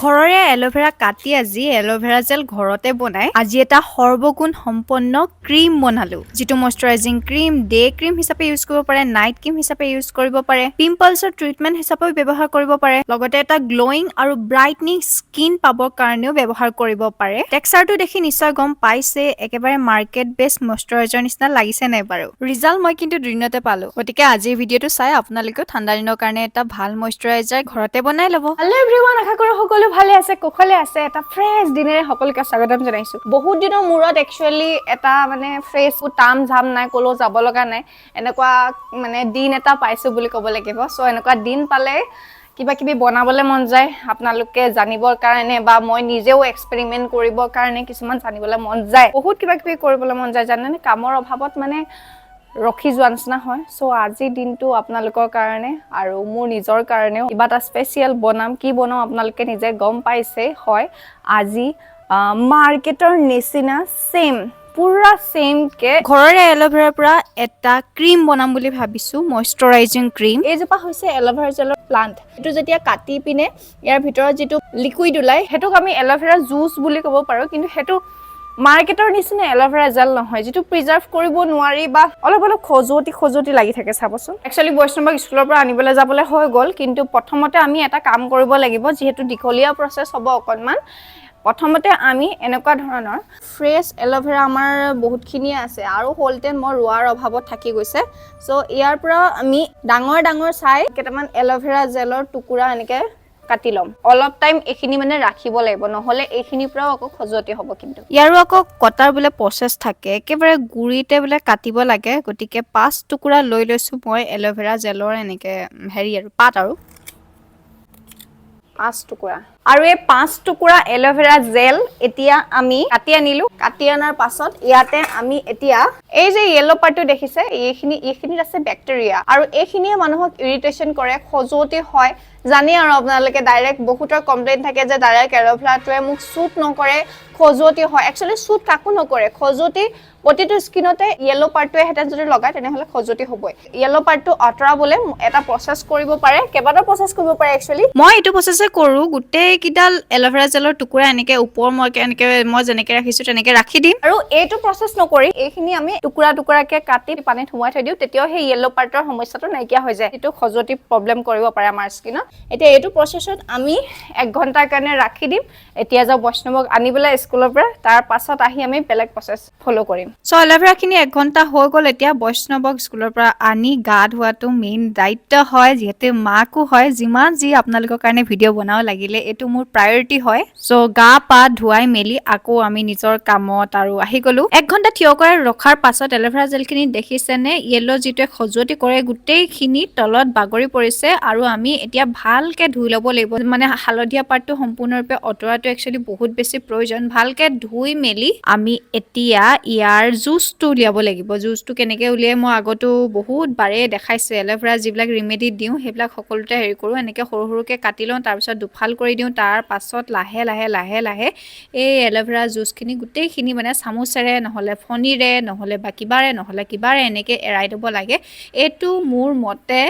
ঘৰৰে এল'ভেৰা কাটি আজি এল'ভেৰা জেল ঘৰতে বনাই আজি এটা সৰ্বগুণ সম্পন্ন ক্ৰীম বনালো যিটো মইশ্চাৰাইজিং ক্ৰীম ডে ক্ৰীম হিচাপে ইউজ কৰিব পাৰে নাইট ক্ৰীম হিচাপে ইউজ কৰিব পাৰে পিম্পলছৰ ট্ৰিটমেন্ট হিচাপেও ব্যৱহাৰ কৰিব পাৰে লগতে এটা গ্লোয়িং আৰু ব্ৰাইটনিং স্কিন পাবৰ কাৰণেও ব্যৱহাৰ কৰিব পাৰে টেক্সচাৰটো দেখি নিশ্চয় গম পাইছে একেবাৰে মাৰ্কেট বেষ্ট মইশ্চাৰাইজাৰ নিচিনা লাগিছে নাই বাৰু ৰিজাল্ট মই কিন্তু দুদিনতে পালো গতিকে আজিৰ ভিডিঅ'টো চাই আপোনালোকেও ঠাণ্ডা দিনৰ কাৰণে এটা ভাল মইশ্চাৰাইজাৰ ঘৰতে বনাই ল'ব হেল্ল' এভৰিৱান আশা কৰো সকলো ভালে আছে কুশলে আছে এটা ফ্ৰেছ দিনেৰে সকলোকে স্বাগতম জনাইছো বহুত দিনৰ মূৰত একচুয়ালি এটা মানে ফ্ৰেছ টাম ঝাম নাই কলো যাব লগা নাই এনেকুৱা মানে দিন এটা পাইছো বুলি ক'ব লাগিব সো এনেকুৱা দিন পালে কিবা কিবি বনাবলৈ মন যায় আপোনালোকে জানিবৰ কাৰণে বা মই নিজেও এক্সপেৰিমেন্ট কৰিবৰ কাৰণে কিছুমান জানিবলৈ মন যায় বহুত কিবা কিবি কৰিবলৈ মন যায় জানেনে কামৰ অভাৱত মানে ৰখি যোৱা নিচিনা হয় সো আজি দিনটো আপোনালোকৰ কাৰণে আৰু মোৰ নিজৰ কাৰণেও কিবা এটা স্পেচিয়েল বনাম কি বনাম আপোনালোকে নিজে গম পাইছে হয় আজি মাৰ্কেটৰ নিচিনা সেম পুৰা সেম কে ঘৰৰে এল'ভেৰাৰ পৰা এটা ক্ৰীম বনাম বুলি ভাবিছো মইশ্চাৰাইজিং ক্ৰীম এইজোপা হৈছে এল'ভেৰা জেলৰ প্লান্ট এটো যেতিয়া কাটি পিনে ইয়াৰ ভিতৰত যেটো লিকুইড ওলাই হেতুক আমি এল'ভেৰা জুস বুলি ক'ব পাৰো কিন্তু হেতু মাৰ্কেটৰ নিচিনা এল'ভেৰা জেল নহয় যেটো প্ৰিজাৰ্ভ কৰিব নোৱাৰি বা অলপ খজুতি লাগি থাকে চাবচোন একচুয়ালি বৈষ্ণৱক স্কুলৰ পৰা আনিবলৈ যাবলৈ হৈ গল কিন্তু প্ৰথমতে আমি এটা কাম কৰিব লাগিব যেহেতু দীঘলীয়া প্ৰসেস হ'ব অকনমান প্ৰথমতে আমি এনেকুৱা ধৰণৰ ফ্ৰেছ এল'ভেৰা আমাৰ বহুতখিনি আছে আৰু হোলটেন মই ৰোৱাৰ অভাৱত থাকি গৈছে সো ইয়াৰ পৰা আমি ডাঙৰ চাই কেটামান এল'ভেৰা জেলৰ টুকুৰা এনেকে কাটি লম অলপ টাইম এখিনি মানে ৰাখিব লাগিব নহলে এখিনি পৰা আকৌ খজুতি হ'ব কিন্তু ইয়াৰো আকৌ কটাৰ বলে প্ৰসেস থাকে একেবাৰে গুৰিতে বলে কাটিব লাগে গতিকে 5 টুকুৰা লৈ লৈছো মই এল'ভেৰা জেলৰ এনেকে হেৰি আৰু পাত আৰু 5 টুকুৰা আৰু এই 5 টুকুৰা এল'ভেৰা জেল এতিয়া আমি কাটি আনিলো কাটি আনাৰ পাছত ইয়াতে আমি এতিয়া এই যে ইয়েলো পাৰ্টটো দেখিছে এইখিনিত আছে বেক্টেৰিয়া আৰু এইখিনিয়ে মানুহক ইৰিটেশন কৰে খজুতি হয় জানি আৰু আপোনালোকে ডাইৰেক্ট বহুতৰ কমপ্লেইন থাকে যে ডাইৰেক্ট এল'ভেৰাটোৱে মোক সুট নকৰে খজুতি হয় একচুয়ালি সুট কাকো নকৰে খজুতি প্ৰতিটো স্কিনতে ইয়েলো পাৰ্টটোৱে হেতে যদি লগায় তেনেহলে খজুতি হ'বই ইয়েলো পাৰ্টটো আঁতৰাবলৈ এটা প্ৰসেস কৰিব পাৰে কেবাটা প্ৰসেস কৰিব পাৰে একচুয়ালি মই এটো প্ৰসেসে কৰো গুটেই কিডাল এল'ভেৰা জেলৰ টুকুৰা এনেকে ওপৰ মই যেনেকে ৰাখিছো তেনেকে ৰাখি দিম আৰু এইটো প্ৰসেস নকৰি এইখিনি আমি টুকুৰাকে কাটি পানীত ধুৱাই থৈ দিও তেতিয়াও সেই ইয়েলো পাৰ্টৰ সমস্যাটো নাইকিয়া হৈ যায় এটো খজুতি প্ৰবলেম কৰিব পাৰে আমাৰ স্কিনত এতিয়া এইটো প্ৰসেসত আমি 1 ঘণ্টাৰ কাৰণে ৰাখি দিম এতিয়া যাও বৈষ্ণৱক আনিবলৈ স্কুলৰ পৰা তাৰ পাছত আহি আমি বেলেগ প্ৰসেস ফলো কৰিম সো এল'ভেৰা খিনি 1 ঘণ্টা হৈ গল এতিয়া বৈষ্ণৱক স্কুলৰ পৰা আনি গা ধোৱাটো মেইন দায়িত্ব হয় যেতে মাকো হয় যিমান যি আপোনালোকৰ কাৰণে ভিডিঅ' বনাও লাগিলে এটো মোৰ প্ৰায়োৰিটি হয় সো গা পা ধুৱাই মেলি আকৌ আমি নিজৰ কামত আৰু আহি গলো 1 ঘণ্টা থিয় কৰি ৰখাৰ পাছত এল'ভেৰা জেলখিনি দেখিছেনে ইয়েলো যিটো খজুতি কৰে গুটেইখিনি তলত বাগৰি পৰিছে আৰু আমি এতিয়া ভালকে ধুই ল'ব লাগিব মানে হালধীয়া পাৰ্টটো সম্পূৰ্ণৰূপে অতৰাটো একচুয়ালি বহুত বেছি প্ৰয়োজন ভালকে ধুই মেলি আমি এতিয়া ইয়াৰ জুসটো উলিয়াব লাগিব জুসটো কেনেকৈ উলিয়াই মই আগতো বহুত বাৰে দেখাইছো এল'ভেৰা যিবিলাক ৰিমেডি দিও সেইবিলাক সকলোতে হেৰি কৰো এনেকে সৰুকে কাটি লওঁ তাৰ পিছত দুফাল কৰি দিওঁ তাৰ পাছত লাহে এই এল'ভেৰা জুসখিনি গুটেইখিনি মানে চামুচেৰে নহলে ফণিৰে নহলে বা কিবাৰে এনেকে এৰাই দিব লাগে এটো মোৰ মতে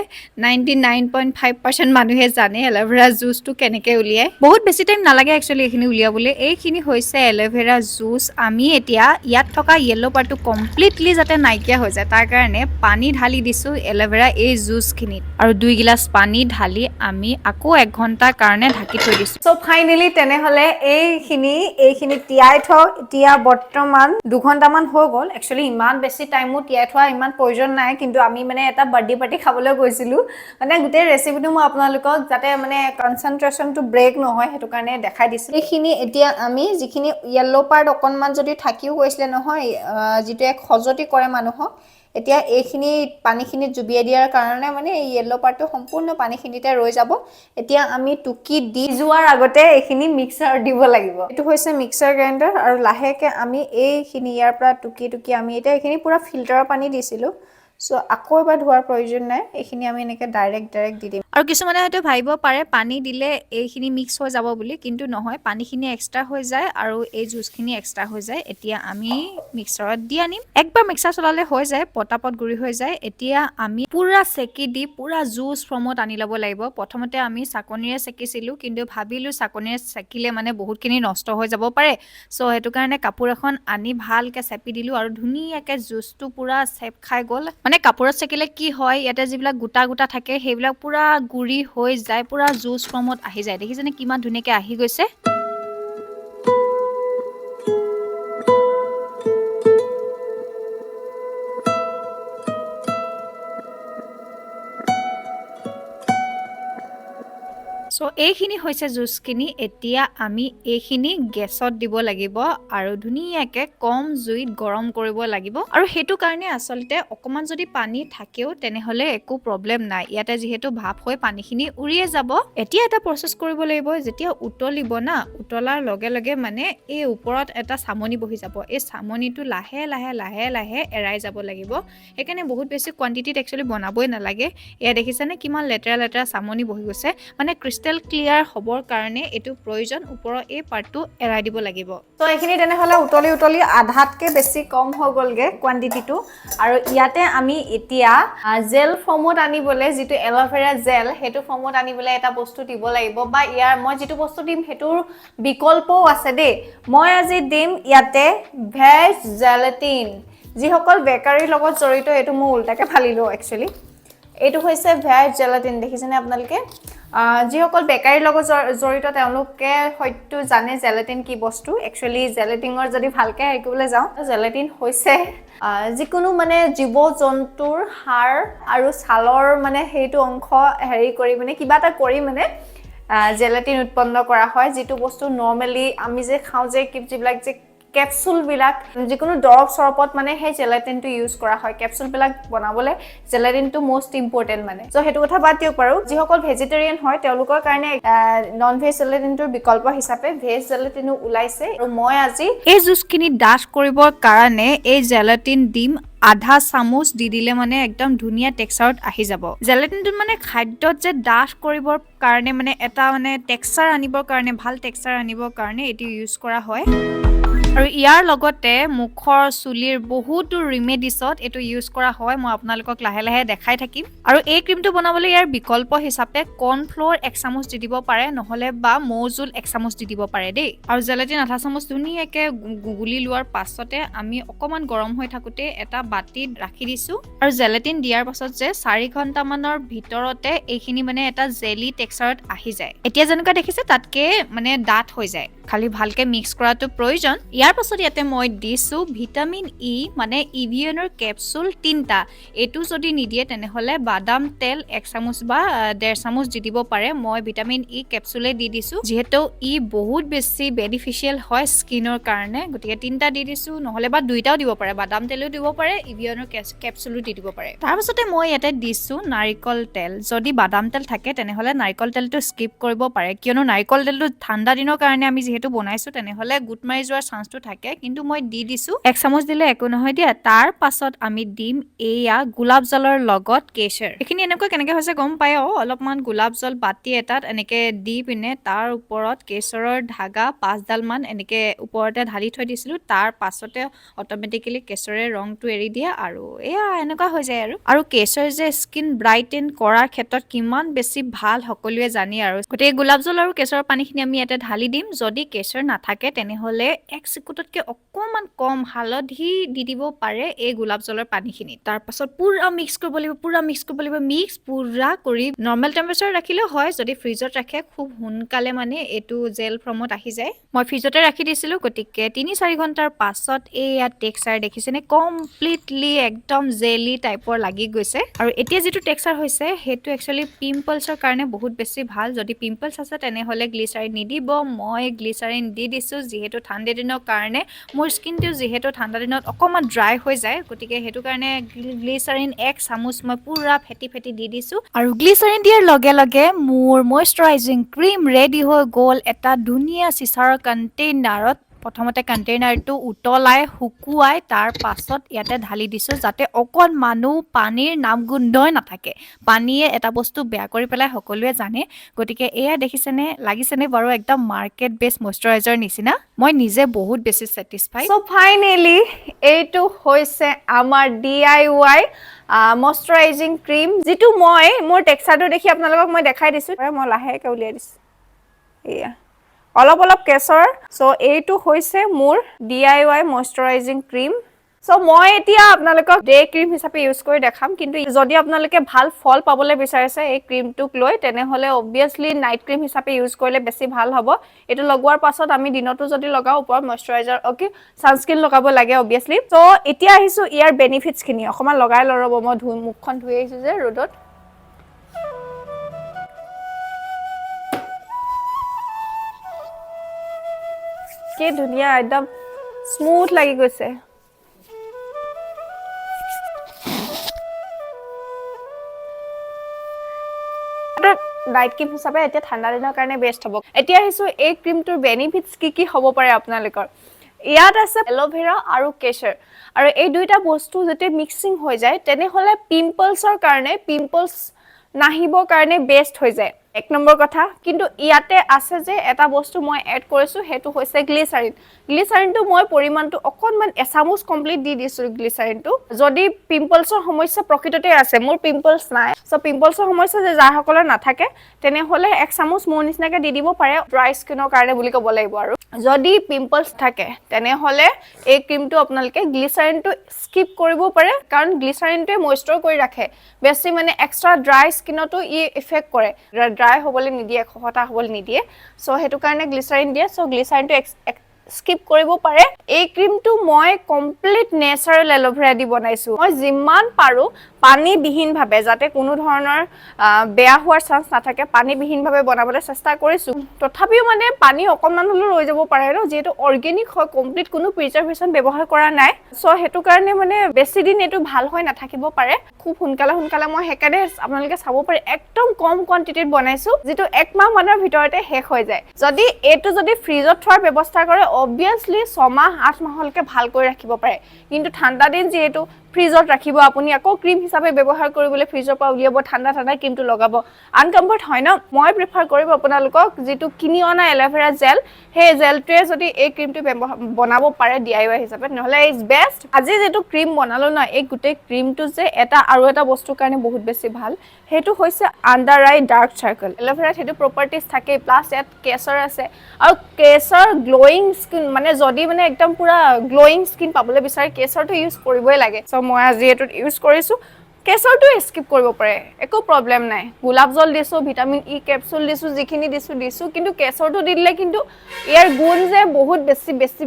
99.5% মানুহে জানে এল'ভেৰা জুসটো কেনেকৈ উলিয়ায় বহুত বেছি টাইম নালাগে একচুয়ালি এইখিনি উলিয়াবলৈ এইখিনি হৈছে এল'ভেৰা জুস আমি এতিয়া ইয়াত থকা ইয়েলো পাৰ্টটো কমপ্লিটলি যাতে নাইকিয়া হৈ যায় তাৰ কাৰণে পানী ঢালি দিছো এল'ভেৰা এই জুসখিনিত আৰু 2 গিলাস পানী ঢালি আমি আকৌ 1 ঘণ্টাৰ কাৰণে ঢাকি থৈ দিছো সো ফাইনালি তেনেহলে এইখিনি তিয়াই থওঁ এতিয়া বৰ্তমান 2 ঘণ্টামান হৈ গল একচুয়ালি ইমান বেছি টাইমো তিয়াই থোৱা ইমান প্ৰয়োজন নাই কিন্তু আমি মানে এটা বাৰ্থডে পাৰ্টি খাবলৈ গৈছিলো মানে গোটেই ৰেচিপিটো মই আপোনালোকক যাতে মানে কনসেন্ট্ৰেশনটো ব্ৰেক নহয় হেতু কাৰণে দেখাই দিছো এইখিনি এতিয়া আমি যিখিনি ইয়েলো পাৰ্ট অকনমান যদি থাকিও গৈছিলে নহয় যেটো এক খজতি কৰে মানুহক এতিয়া এইখিনি পানীখিনি জুবিয়াই দিয়াৰ কাৰণে মানে এই ইয়েলো পাৰ্টটো সম্পূৰ্ণ পানীখিনিতে ৰৈ যাব এতিয়া আমি টুকি দি যোৱাৰ আগতে এইখিনি মিক্সাৰ দিব লাগিব এটো হৈছে মিক্সাৰ গ্ৰাইণ্ডাৰ আৰু লাহেকে আমি এইখিনি ইয়াৰ পৰা টুকি আমি এতিয়া এইখিনি পুৰা ফিল্টাৰৰ পানী দিছিলো সো আকৌ এবাৰ ধোৱাৰ প্ৰয়োজন নাই এইখিনি আমি এনেকে ডাইৰেক্ট দি দিম আৰু কিছুমানে হয়তো ভাবিব পাৰে পানী দিলে এইখিনি মিক্স হৈ যাব বুলি, কিন্তু নহয়, পানীখিনি এক্সট্ৰা হৈ যায় আৰু এই জুচখিনি এক্সট্ৰা হৈ যায়। এতিয়া আমি মিক্সাৰত দি আনিম। একবাৰ মিক্সাৰ চলালে হৈ যায়, পটাপট গুৰি হৈ যায়। এতিয়া আমি পুৰা চেকি দি পুৰা জুচ ফৰ্মত আনি ল'ব লাগিব। প্ৰথমতে আমি চাকনিৰে চেকিছিলোঁ, কিন্তু ভাবিলোঁ চাকনিৰে চেকিলে মানে বহুতখিনি নষ্ট হৈ যাব পাৰে। চ' সেইটো কাৰণে কাপোৰ এখন আনি ভালকৈ চেপি দিলোঁ আৰু ধুনীয়াকৈ জুচটো পুৰা চেপ খাই গ'ল। মানে কাপোৰত চেকিলে কি হয়, ইয়াতে যিবিলাক গোটা গোটা থাকে সেইবিলাক পুৰা গুৰি হৈ যায়, পুৰা জুচ ফৰ্মত আহি যায়। দেখিছেনে কিমান ধুনীয়াকৈ আহি গৈছে? চ' এইখিনি হৈছে জুচখিনি। এতিয়া আমি এইখিনি গেছত দিব লাগিব আৰু ধুনীয়াকৈ কম জুইত গৰম কৰিব লাগিব। আৰু সেইটো কাৰণে আচলতে অকণমান যদি পানী থাকেও তেনেহ'লে একো প্ৰব্লেম নাই, ইয়াতে যিহেতু ভাপ হৈ পানীখিনি উৰিয়ে যাব। এতিয়া এটা প্ৰচেছ কৰিব লাগিব, যেতিয়া উতলিব না, উতলাৰ লগে লগে মানে এই ওপৰত এটা চামনি বহি যাব। এই চামনিটো লাহে লাহে লাহে লাহে এৰাই যাব লাগিব। সেইকাৰণে বহুত বেছি কোৱান্টিটিত একচুৱেলি বনাবই নালাগে। এয়া দেখিছেনে কিমান লেতেৰা লেতেৰা চামনি বহি গৈছে। মানে ক্ৰিষ্টেল ক্লিয়াৰ হ'বৰ কাৰণে এইটো প্ৰয়োজন, ওপৰৰ এই পাৰ্টটো এৰাই দিব লাগিব। তো এইখিনি তেনেহ'লে উতলি উতলি আধাতকৈ বেছি কম হৈ গ'লগৈ কোৱান্টিটিটো। আৰু ইয়াতে আমি এতিয়া জেল ফৰ্মত আনিবলৈ, যিটো এল'ভেৰা জেল, সেইটো ফৰ্মত আনিবলৈ এটা বস্তু দিব লাগিব, বা ইয়াৰ মই যিটো বস্তু দিম সেইটোৰ বিকল্পও আছে দেই। মই আজি দিম ইয়াতে ভেজ জেলেটিন। যিসকল বেকাৰীৰ লগত জড়িত, এইটো মই উল্টাকৈ ফালিলোঁ একচুৱেলি। এইটো হৈছে ভেজ জেলাটিন, দেখিছেনে আপোনালোকে? যিসকল বেকাৰীৰ লগত জড়িত তেওঁলোকে হয়তো জানে জেলেটিন কি বস্তু। একচুৱেলি জেলেটিনৰ যদি ভালকৈ হেৰি কৰিবলৈ যাওঁ, জেলেটিন হৈছে যিকোনো মানে জীৱ জন্তুৰ হাড় আৰু ছালৰ মানে সেইটো অংশ হেৰি কৰি মানে কিবা এটা কৰি মানে জেলেটিন উৎপন্ন কৰা হয়। যিটো বস্তু নৰ্মেলি আমি যে খাওঁ, যে যিবিলাক যে কেপচুলবিলাক, যিকোনো দৰৱ চৰবত মানে সেই জেলেটিনটো ইউজ কৰা হয়। কেপচুলবিলাক বনাবলৈ জেলেটিনটো মষ্ট ইম্পৰ্টেণ্ট মানে। চ' সেইটো কথা বাদ দিয়ক বাৰু। যিসকল ভেজিটেৰিয়ান হয় তেওঁলোকৰ কাৰণে নন ভেজ জেলেটিনটোৰ বিকল্প হিচাপে ভেজ জেলেটিনো ওলাইছে। আৰু মই আজি এই জুচখিনি ডাঠ কৰিবৰ কাৰণে এই জেলেটিন দিম। আধা চামুচ দি দিলে মানে একদম ধুনীয়া টেক্সচাৰত আহি যাব। জেলেটিনটোত মানে খাদ্যত যে ডাঠ কৰিবৰ কাৰণে মানে এটা মানে টেক্সচাৰ আনিবৰ কাৰণে, ভাল টেক্সচাৰ আনিবৰ কাৰণে এইটো ইউজ কৰা হয়। আৰু ইয়াৰ লগতে মুখৰ চুলিৰ বহুতো ৰিমেডিছত এইটো ইউজ কৰা হয়। মই আপোনালোকক লাহে লাহে দেখাই থাকিম। আৰু এই ক্ৰীমটো বনাবলৈ ইয়াৰ বিকল্প হিচাপে কৰ্ণফ্ল'ৰ 1 চামুচ দি দিব পাৰে, নহ'লে বা মৌজোল 1 চামুচ দি দিব পাৰে দেই। আৰু জেলেটিন আধা চামুচ ধুনীয়াকৈ গুলি লোৱাৰ পাছতে আমি অকণমান গৰম হৈ থাকোঁতে এটা বাতিত ৰাখি দিছোঁ। আৰু জেলেটিন দিয়াৰ পাছত যে 4 ঘণ্টামানৰ ভিতৰতে এইখিনি মানে এটা জেলি টেক্সচাৰত আহি যায়। এতিয়া যেনেকুৱা দেখিছে তাতকে মানে ডাঠ হৈ যায়, খালি ভালকৈ মিক্স কৰাটো প্ৰয়োজন। ইয়াৰ পাছত ইয়াতে মই দিছোঁ ভিটামিন ই, মানে ইভিয়নৰ কেপচুল 3টা। এইটো যদি নিদিয়ে তেনেহ'লে বাদাম তেল 1 চামুচ বা 1.5 চামুচ দি দিব পাৰে। মই ভিটামিন ই কেপচুলে দি দিছোঁ, যিহেতু ই বহুত বেছি বেনিফিচিয়েল হয় স্কিনৰ কাৰণে, গতিকে 3টা দি দিছোঁ। নহ'লে বা 2টাও দিব পাৰে, বাদাম তেলো দিব পাৰে, ইভিয়নৰ কেপচুলো দি দিব পাৰে। তাৰপাছতে মই ইয়াতে দিছোঁ নাৰিকল তেল। যদি বাদাম তেল থাকে তেনেহ'লে নাৰিকল তেলটো স্কিপ কৰিব পাৰে, কিয়নো নাৰিকল তেলটো ঠাণ্ডা দিনৰ কাৰণে আমি যিহেতু বনাইছোঁ, তেনেহ'লে গোট মাৰি যোৱাৰ চান্সটো থাকে। কিন্তু মই দি দিছোঁ, 1 চামুচ দিলে একো নহয় দিয়া। তাৰ পাছত আমি দিম এয়া গোলাপ জলৰ লগত কেশৰ। এইখিনি এনেকুৱা কেনেকৈ হৈছে গম পায়। অলপমান গোলাপ জল বাতি এটাত এনেকৈ দি পিনে তাৰ ওপৰত কেশৰৰ ধাগা 5ডাল মান এনেকৈ ওপৰতে ঢালি থৈ দিছিলোঁ। তাৰ পাছতে অট'মেটিকেলি কেশৰে ৰংটো এৰি দিয়ে আৰু এয়া এনেকুৱা হৈ যায়। আৰু কেশৰ যে স্কিন ব্ৰাইটেন কৰাৰ ক্ষেত্ৰত কিমান বেছি ভাল সকলোৱে জানে আৰু। গতিকে গোলাপ জল আৰু কেশৰৰ পানীখিনি আমি ইয়াতে ঢালি দিম। যদি কেশৰ নাথাকে তেনেহ'লে 1 চিকুটতকৈ অকণমান কম হালধি দি দিব পাৰে এই গোলাপ জলৰ পানীখিনিত। তাৰপাছত পুৰা মিক্স কৰিব লাগিব, মিক্স পুৰা কৰি নৰ্মেল টেম্পাৰেচাৰত ৰাখিলেও হয়। যদি ফ্ৰিজত ৰাখে খুব সোনকালে মানে এইটো জেল ফৰ্মত আহি যায়। মই ফ্ৰিজতে ৰাখি দিছিলোঁ, গতিকে 3-4 ঘণ্টাৰ পাছত এইয়া টেক্সচাৰ দেখিছেনে, কমপ্লিটলি একদম জেলি টাইপৰ লাগি গৈছে। আৰু এতিয়া যিটো টেক্সচাৰ হৈছে সেইটো একচুৱেলি পিম্পলছৰ কাৰণে বহুত বেছি ভাল। যদি পিম্পলছ আছে তেনেহ'লে গ্লিচাৰিন নিদিব। মই গ্লিচাৰিন দি দিছোঁ, যিহেতু ঠাণ্ডা দিনৰ কাৰণে মোৰ স্কিনটো যিহেতু ঠাণ্ডা দিনত অকণমান ড্ৰাই হৈ যায়, গতিকে সেইটো কাৰণে গ্লিচাৰিন 1 চামুচ মই পুৰা ফেটি দি দিছোঁ। আৰু গ্লিচাৰিন দিয়াৰ লগে লগে মোৰ মইশ্চাৰাইজিং ক্ৰীম ৰেডি হৈ গ'ল এটা ধুনীয়া চিচাৰৰ কণ্টেইনাৰত। প্ৰথমতে কণ্টেইনাৰটো উতলাই শুকুৱাই তাৰ পাছত ইয়াতে ঢালি দিছোঁ যাতে অকণমানো পানীৰ নামগোন্ধই নাথাকে পানীয়ে এটা বস্তু বেয়া কৰি পেলাই সকলোৱে জানে গতিকে এয়া দেখিছেনে লাগিছেনে বাৰু একদম মাৰ্কেট বেছ মইশ্চাৰাইজাৰ নিচিনা মই নিজে বহুত বেছি ছেটিছফাইড চ' ফাইনেলি এইটো হৈছে আমাৰ DIY মইশ্চাৰাইজিং ক্ৰীম যিটো মই মোৰ টেক্সচাৰটো দেখি আপোনালোকক মই দেখাই দিছোঁ মই লাহেকৈ উলিয়াই দিছোঁ এয়া অলপ অলপ কেশৰ চ' এইটো হৈছে মোৰ DIY মইশ্চাৰাইজিং ক্ৰীম চ' মই এতিয়া আপোনালোকক ডে ক্ৰীম হিচাপে ইউজ কৰি দেখাম কিন্তু যদি আপোনালোকে ভাল ফল পাবলৈ বিচাৰিছে এই ক্ৰীমটোক লৈ তেনেহ'লে অবভিয়াছলি নাইট ক্ৰীম হিচাপে ইউজ কৰিলে বেছি ভাল হ'ব এইটো লগোৱাৰ পাছত আমি দিনতো যদি লগাওঁ ওপৰত মইশ্চাৰাইজাৰ ছানস্ক্ৰীন লগাব লাগে অবভিয়াছলি চ' এতিয়া আহিছোঁ ইয়াৰ বেনিফিটছখিনি অকণমান লগাই ল'ব মই মুখখন ধুই আহিছোঁ যে ৰ'দত কি ধুনীয়া একদম স্মুথ লাগি গৈছে নাইট ক্ৰীম হিচাপে এতিয়া ঠাণ্ডা দিনৰ কাৰণে বেষ্ট হ'ব এতিয়া আহিছোঁ এই ক্ৰীমটোৰ বেনিফিটছ কি হ'ব পাৰে আপোনালোকৰ ইয়াত আছে এল'ভেৰা আৰু কেশৰ আৰু এই দুইটা বস্তু যেতিয়া মিক্সিং হৈ যায় তেনেহ'লে পিম্পলছৰ কাৰণে পিম্পলছ নাহিবৰ কাৰণে বেষ্ট হৈ যায় এক নম্বৰ কথা কিন্তু ইয়াতে আছে যে এটা বস্তু মই এড কৰিছোঁ সেইটো হৈছে গ্লিচাৰিনটো মই পৰিমাণটো অকণমান এচামুচ কমপ্লিট দি দিছোঁ গ্লিচাৰিনটো যদি পিম্পলছৰ সমস্যা প্ৰকৃততে আছে মোৰ পিম্পলছ নাই চ' পিম্পলছৰ সমস্যা যে যাৰসকলৰ নাথাকে তেনেহ'লে এক চামুচ মোৰ নিচিনাকৈ দি দিব পাৰে ড্ৰাই স্কিনৰ কাৰণে বুলি ক'ব লাগিব আৰু যদি পিম্পলছ থাকে তেনেহ'লে এই ক্ৰীমটো আপোনালোকে গ্লিচাৰিনটো স্কিপ কৰিব পাৰে কাৰণ গ্লিচাৰিনটোৱে মইশ্চাৰ কৰি ৰাখে বেছি মানে এক্সট্ৰা ড্ৰাই স্কিনতো ই ইফেক্ট কৰে ড্ৰাই হ'বলৈ নিদিয়ে খহটা হ'বলৈ নিদিয়ে চ' সেইটো কাৰণে গ্লিচাৰিন দিয়ে চ' গ্লিচাৰিনটো স্কিপ কৰিব পাৰে এই ক্ৰীমটো মই কমপ্লিট নেচাৰেল এল'ভেৰা দি বনাইছোঁ মই যিমান পাৰোঁ পানীবিহীনভাৱে যাতে কোনো ধৰণৰ বেয়া হোৱাৰ চান্স নাথাকে পানীবিহীনভাৱে বনাবলৈ চেষ্টা কৰিছোঁ তথাপিও মানে পানী অকণমান হ'লেও ৰৈ যাব পাৰে ন যিহেতু অৰ্গেনিক হয় কমপ্লিট কোনো প্ৰিজাৰ্ভেশ্যন ব্যৱহাৰ কৰা নাই চ' সেইটো কাৰণে মানে বেছি দিন এইটো ভাল হৈ নাথাকিব পাৰে খুব সোনকালে মই সেইকাৰণে আপোনালোকে চাব পাৰে একদম কম কোৱান্টিটিত বনাইছোঁ যিটো এক মাহ মানৰ ভিতৰতে শেষ হৈ যায় যদি এইটো যদি ফ্ৰিজত থোৱাৰ ব্যৱস্থা কৰে অবভিয়াছলি 6 মাহ 8 মাহলৈকে ভালকৈ ৰাখিব পাৰে কিন্তু ঠাণ্ডা দিন যিহেতু ফ্ৰিজত ৰাখিব আপুনি আকৌ ক্ৰীম হিচাপে ব্যৱহাৰ কৰিবলৈ ফ্ৰিজৰ পৰা উলিয়াব ঠাণ্ডা ক্ৰীমটো লগাব আনকমফৰ্ট হয় ন মই প্ৰিফাৰ কৰিব আপোনালোকক যিটো কিনি অনা এল'ভেৰা জেল সেই জেলটোৱে যদি এই ক্ৰীমটো বনাব পাৰে DIY হিচাপে নহ'লে ইজ বেষ্ট আজি যিটো ক্ৰীম বনালোঁ ন এই গোটেই ক্ৰীমটো যে আৰু এটা বস্তুৰ কাৰণে বহুত বেছি ভাল সেইটো হৈছে আণ্ডাৰ আই ডাৰ্ক চাৰ্কল এল'ভেৰাত সেইটো প্ৰপাৰ্টিজ থাকে প্লাছ ইয়াত কেশৰ আছে আৰু কেশৰ গ্ল'য়িং স্কিন মানে যদি মানে একদম পুৰা গ্ল'য়িং স্কিন পাবলৈ বিচাৰে কেশৰটো ইউজ কৰিবই লাগে চ' মই আজি এইটোত ইউজ কৰিছোঁ কেশৰটো স্কিপ কৰিব পাৰে একো প্ৰব্লেম নাই গোলাপ জল দিছোঁ ভিটামিন ই কেপচুল দিছোঁ যিখিনি দিছোঁ কিন্তু কেশৰটো দি দিলে কিন্তু ইয়াৰ গুণ যে বহুত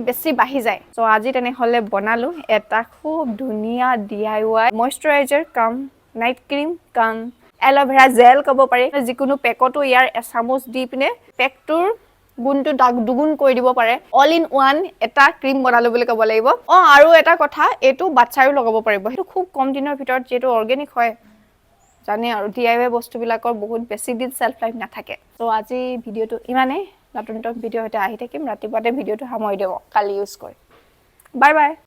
বেছি বাঢ়ি যায় চ' আজি তেনেহ'লে বনালোঁ এটা খুব ধুনীয়া DIY মইশ্চাৰাইজাৰ কাম নাইট ক্ৰীম কাম এল'ভেৰা জেল ক'ব পাৰি যিকোনো পেকতো ইয়াৰ এচামুচ দি পিনে পেকটোৰ গুণটো দুগুণ কৰি দিব পাৰে অল ইন ওৱান এটা ক্ৰীম বনালো বুলি ক'ব লাগিব আৰু এটা কথা এইটো বাচ্চায়ো লগাব পাৰিব সেইটো খুব কম দিনৰ ভিতৰত যিহেতু অৰ্গেনিক হয় জানে আৰু DIY বস্তুবিলাকৰ বহুত বেছি দিন চেল্ফ লাইফ নাথাকে চ' আজি ভিডিঅ'টো ইমানেই নতুন ভিডিঅ' সৈতে আহি থাকিম ৰাতিপুৱাতে ভিডিঅ'টো সামৰি দিব কালি ইউজ কৰি বাই